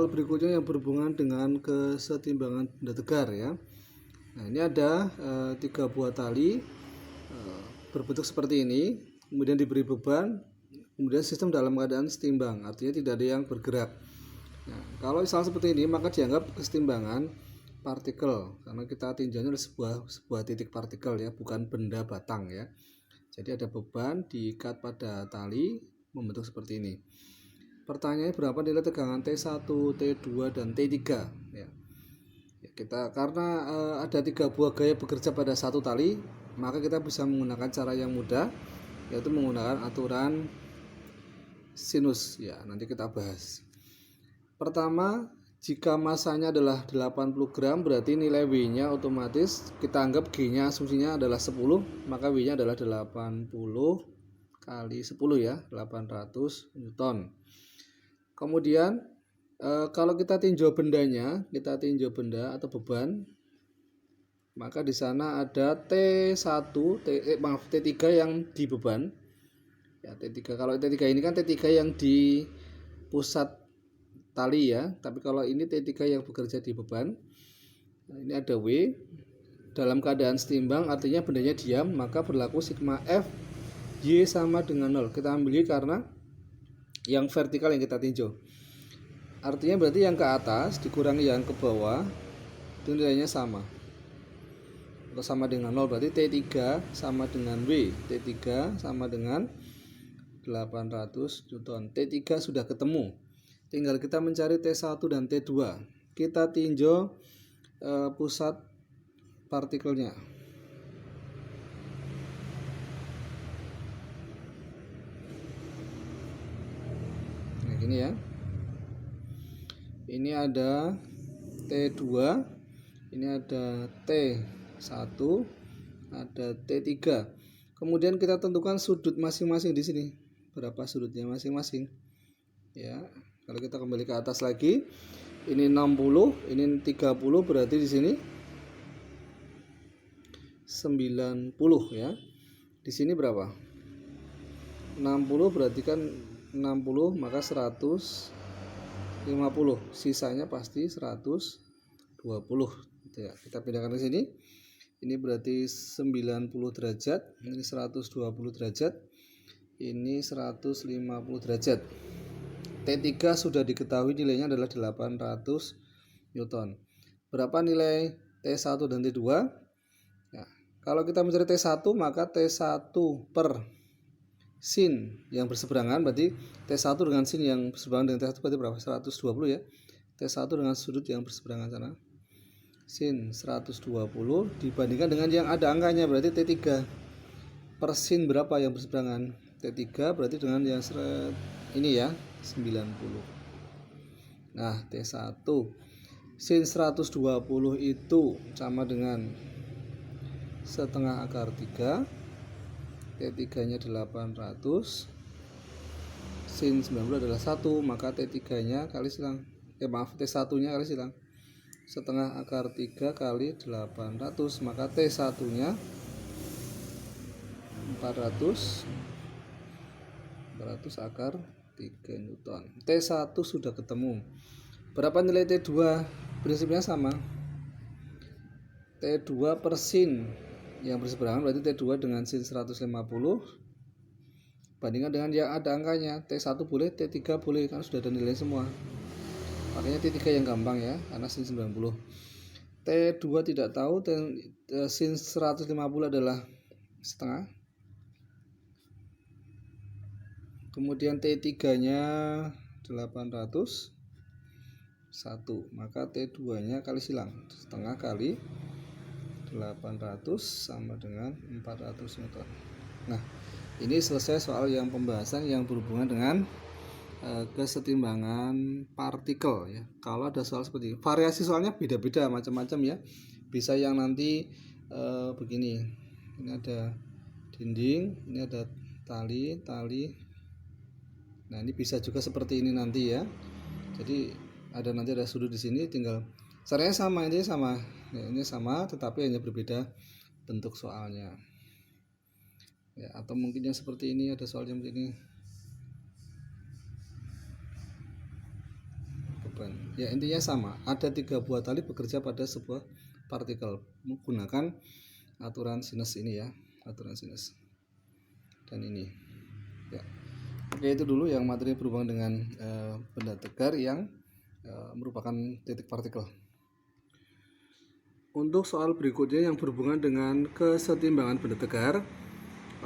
soal berikutnya yang berhubungan dengan kesetimbangan benda tegar ya. Nah, ini ada 3 buah tali berbentuk seperti ini, kemudian diberi beban, kemudian sistem dalam keadaan setimbang, artinya tidak ada yang bergerak. Nah, kalau misalnya seperti ini maka dianggap kesetimbangan partikel, karena kita tinjaunya adalah sebuah titik partikel ya, bukan benda batang ya. Jadi ada beban diikat pada tali membentuk seperti ini. Pertanyaannya berapa nilai tegangan T1, T2, dan T3 ya. Kita karena ada 3 buah gaya bekerja pada satu tali, maka kita bisa menggunakan cara yang mudah, yaitu menggunakan aturan sinus ya. Nanti kita bahas. Pertama, jika masanya adalah 80 gram, berarti nilai W-nya otomatis kita anggap G-nya asumsinya adalah 10, maka W-nya adalah 80 kali 10 ya, 800 Newton. Kemudian kalau kita tinjau bendanya, benda atau beban, maka di sana ada T3 yang di beban. Ya, T3. Kalau T3 ini kan T3 yang di pusat tali ya, tapi kalau ini T3 yang bekerja di beban. Nah, ini ada W dalam keadaan setimbang, artinya bendanya diam, maka berlaku sigma F Y sama dengan 0. Kita ambil Y karena yang vertikal yang kita tinjau. Artinya berarti yang ke atas dikurangi yang ke bawah itu nilainya sama. Kalau sama dengan 0 berarti T3 sama dengan W. T3 sama dengan 800 Newton. T3 sudah ketemu. Tinggal kita mencari T1 dan T2. Kita tinjau pusat partikelnya. Nah, gini ya. Ini ada T2, ini ada T1, ada T3. Kemudian kita tentukan sudut masing-masing di sini. Berapa sudutnya masing-masing? Ya, kalau kita kembali ke atas lagi, ini 60, ini 30, berarti di sini 90 ya. Di sini berapa? 60 berarti kan 60, maka 150, sisanya pasti 120 gitu ya. Kita pindahkan ke sini. Ini berarti 90 derajat, ini 120 derajat, ini 150 derajat. T3 sudah diketahui nilainya adalah 800 Newton. Berapa nilai T1 dan T2? Nah, kalau kita mencari T1 maka T1 per sin yang berseberangan, berarti T1 dengan sin yang berseberangan dengan T1 berarti berapa? 120 ya. T1 dengan sudut yang berseberangan sana, sin 120 dibandingkan dengan yang ada angkanya, berarti T3 per sin berapa yang berseberangan? T3 berarti dengan yang ini ya, 90. Nah, T1 sin 120 itu sama dengan setengah akar 3. T3 nya 800, sin 90 adalah 1, maka T3 nya kali silang, T1 nya kali silang, setengah akar 3 kali 800, maka T1 nya 400 akar 3 Newton. T1 sudah ketemu. Berapa nilai T2? Prinsipnya sama. T2 per sin yang berseberangan, berarti T2 dengan sin 150 bandingkan dengan yang ada angkanya. T1 boleh, T3 boleh, kan sudah ada nilai semua. Makanya T3 yang gampang ya, karena sin 90. T2 tidak tahu, sin 150 adalah setengah. Kemudian T3 nya 800 1, maka T2 nya kali silang, setengah kali 800 sama dengan 400 Newton. Nah, ini selesai soal yang pembahasan yang berhubungan dengan kesetimbangan partikel ya. Kalau ada soal seperti ini, variasi soalnya beda-beda macam-macam ya. Bisa yang nanti begini. Ini ada dinding, ini ada tali. Nah, ini bisa juga seperti ini nanti ya. Jadi nanti ada sudut di sini, tinggal caranya sama, intinya sama. Ya, ini sama tetapi hanya berbeda bentuk soalnya. Ya, atau mungkin yang seperti ini, ada soal yang begini. Beban. Ya, intinya sama. Ada 3 buah tali bekerja pada sebuah partikel menggunakan aturan sinus ini ya, aturan sinus. Dan ini. Ya. Oke, itu dulu yang materi berhubungan dengan benda tegar yang merupakan titik partikel. Untuk soal berikutnya yang berhubungan dengan kesetimbangan benda tegar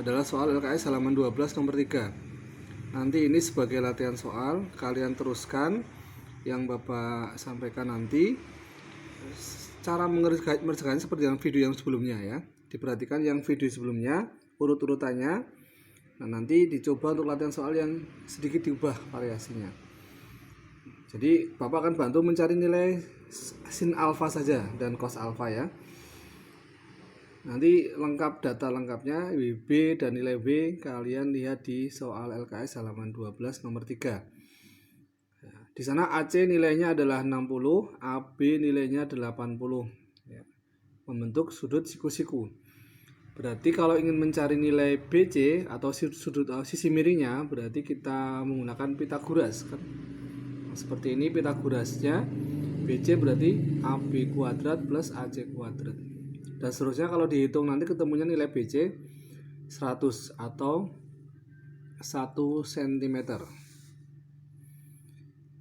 adalah soal LKS halaman 12 nomor 3. Nanti ini sebagai latihan soal, kalian teruskan yang Bapak sampaikan nanti. Cara mengerjakannya seperti yang video yang sebelumnya ya. Diperhatikan yang video sebelumnya, urut-urutannya. Nah, nanti dicoba untuk latihan soal yang sedikit diubah variasinya. Jadi Bapak akan bantu mencari nilai sin alfa saja dan cos alfa ya. Nanti lengkap data lengkapnya WB dan nilai W kalian lihat di soal LKS halaman 12 nomor 3. Di sana AC nilainya adalah 60, AB nilainya 80 ya. Membentuk sudut siku-siku. Berarti kalau ingin mencari nilai BC atau sudut sisi miringnya, berarti kita menggunakan Pitagoras kan. Seperti ini Pitagorasnya. BC berarti AB kuadrat plus AC kuadrat. Dan seterusnya kalau dihitung nanti ketemunya nilai BC 100 atau 1 cm.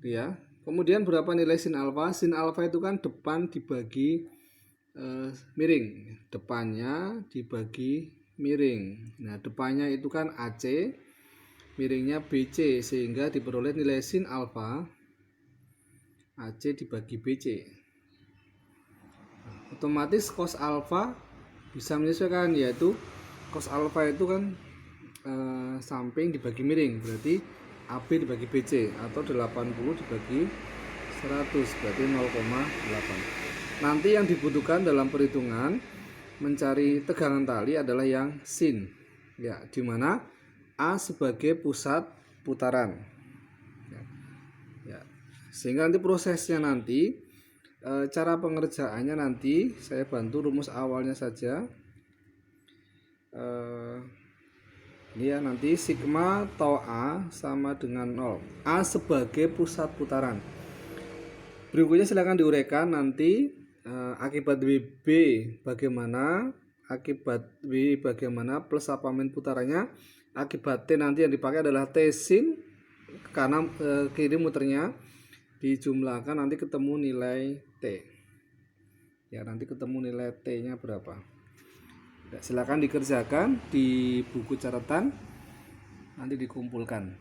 Ya. Kemudian berapa nilai sin alfa? Sin alfa itu kan depan dibagi miring. Depannya dibagi miring. Nah, depannya itu kan AC, miringnya BC, sehingga diperoleh nilai sin alfa AC dibagi BC. Nah, otomatis cos alfa bisa menyesuaikan, yaitu cos alfa itu kan samping dibagi miring, berarti AB dibagi BC, atau 80 dibagi 100 berarti 0,8. Nanti yang dibutuhkan dalam perhitungan mencari tegangan tali adalah yang sin ya, dimana A sebagai pusat putaran ya. Sehingga nanti prosesnya nanti cara pengerjaannya nanti saya bantu rumus awalnya saja. Ini ya, nanti sigma tau A sama dengan 0. A sebagai pusat putaran. Berikutnya silakan diuraikan nanti akibat WB bagaimana, akibat W bagaimana, plus apa min putarannya. Akibat T nanti yang dipakai adalah T sin, karena kiri muternya dijumlahkan nanti ketemu nilai T. Ya, nanti ketemu nilai T-nya berapa. Ya, silakan dikerjakan di buku catatan, nanti dikumpulkan.